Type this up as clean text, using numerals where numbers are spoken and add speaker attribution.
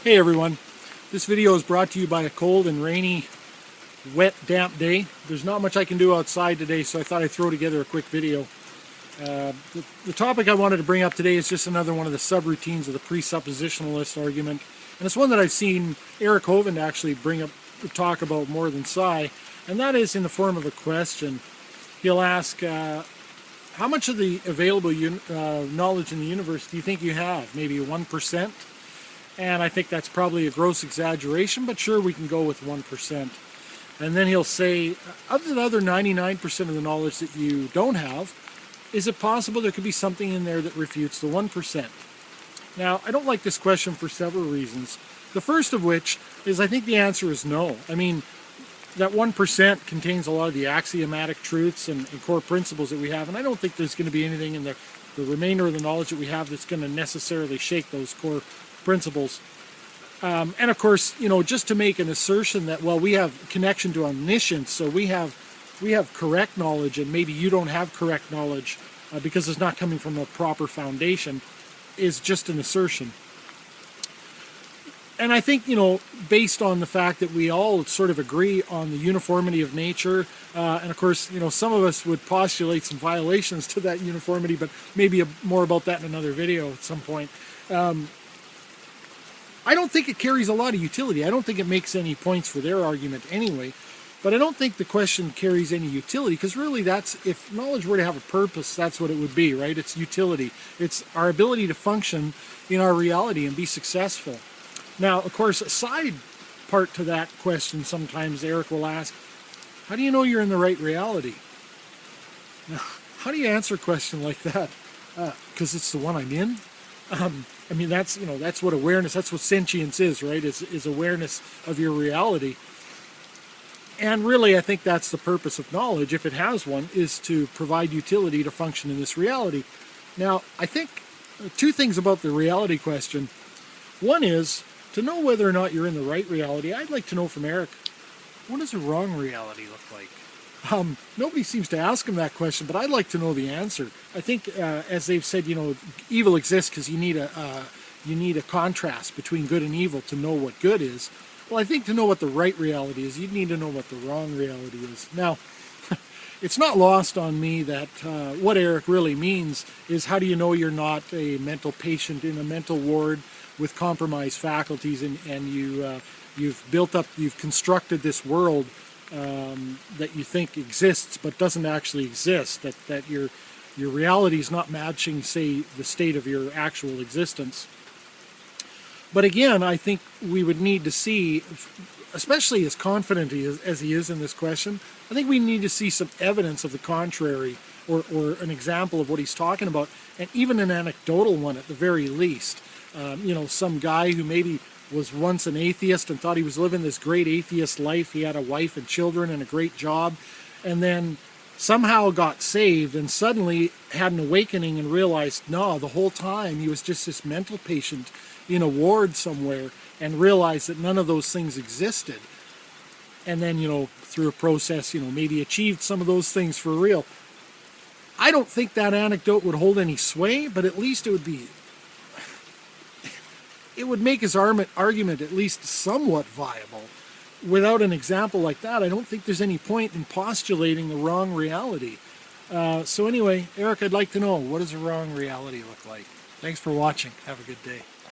Speaker 1: Hey everyone, this video is brought to you by a cold and rainy, wet, damp day. There's not much I can do outside today, so I thought I'd throw together a quick video. The topic I wanted to bring up today is just another one of the subroutines of the presuppositionalist argument, and it's one that I've seen Eric Hovind actually talk about more than Cy, and that is in the form of a question. He'll ask, how much of the available knowledge in the universe do you think you have? Maybe 1%? And I think that's probably a gross exaggeration, but sure, we can go with 1%. And then he'll say, of the other 99% of the knowledge that you don't have, is it possible there could be something in there that refutes the 1%? Now, I don't like this question for several reasons. The first of which is I think the answer is no. I mean, that 1% contains a lot of the axiomatic truths and core principles that we have, and I don't think there's going to be anything in the remainder of the knowledge that we have that's going to necessarily shake those core principles. And of course, you know, just to make an assertion that, well, we have connection to omniscience, so we have correct knowledge and maybe you don't have correct knowledge because it's not coming from a proper foundation, is just an assertion. And I think, you know, based on the fact that we all sort of agree on the uniformity of nature, and of course, you know, some of us would postulate some violations to that uniformity, but maybe more about that in another video at some point. I don't think it carries a lot of utility. I don't think it makes any points for their argument anyway, but I don't think the question carries any utility, because really that's, if knowledge were to have a purpose, that's what it would be, right? It's utility. It's our ability to function in our reality and be successful. Now, of course, a side part to that question, sometimes Eric will ask, how do you know you're in the right reality? Now, how do you answer a question like that? Because it's the one I'm in? I mean, that's, you know, that's what awareness, that's what sentience is, right? Is awareness of your reality. And really, I think that's the purpose of knowledge, if it has one, is to provide utility to function in this reality. Now, I think two things about the reality question. One is, to know whether or not you're in the right reality, I'd like to know from Eric, what does a wrong reality look like? Nobody seems to ask him that question, but I'd like to know the answer. I think, as they've said, you know, evil exists because you need a contrast between good and evil to know what good is. Well, I think to know what the right reality is, you need to know what the wrong reality is. Now, it's not lost on me that what Eric really means is, how do you know you're not a mental patient in a mental ward with compromised faculties, and you've constructed this world that you think exists but doesn't actually exist, that your reality is not matching, say, the state of your actual existence. But again, I think we would need to see, especially as confident as he is in this question, I think we need to see some evidence of the contrary, or an example of what he's talking about, and even an anecdotal one at the very least. You know, some guy who maybe was once an atheist and thought he was living this great atheist life. He had a wife and children and a great job, and then somehow got saved and suddenly had an awakening and realized, no, the whole time he was just this mental patient in a ward somewhere, and realized that none of those things existed. And then, you know, through a process, you know, maybe achieved some of those things for real. I don't think that anecdote would hold any sway, but at least it would make his argument at least somewhat viable. Without an example like that, I don't think there's any point in postulating the wrong reality. So anyway, Eric, I'd like to know, what does a wrong reality look like? Thanks for watching. Have a good day.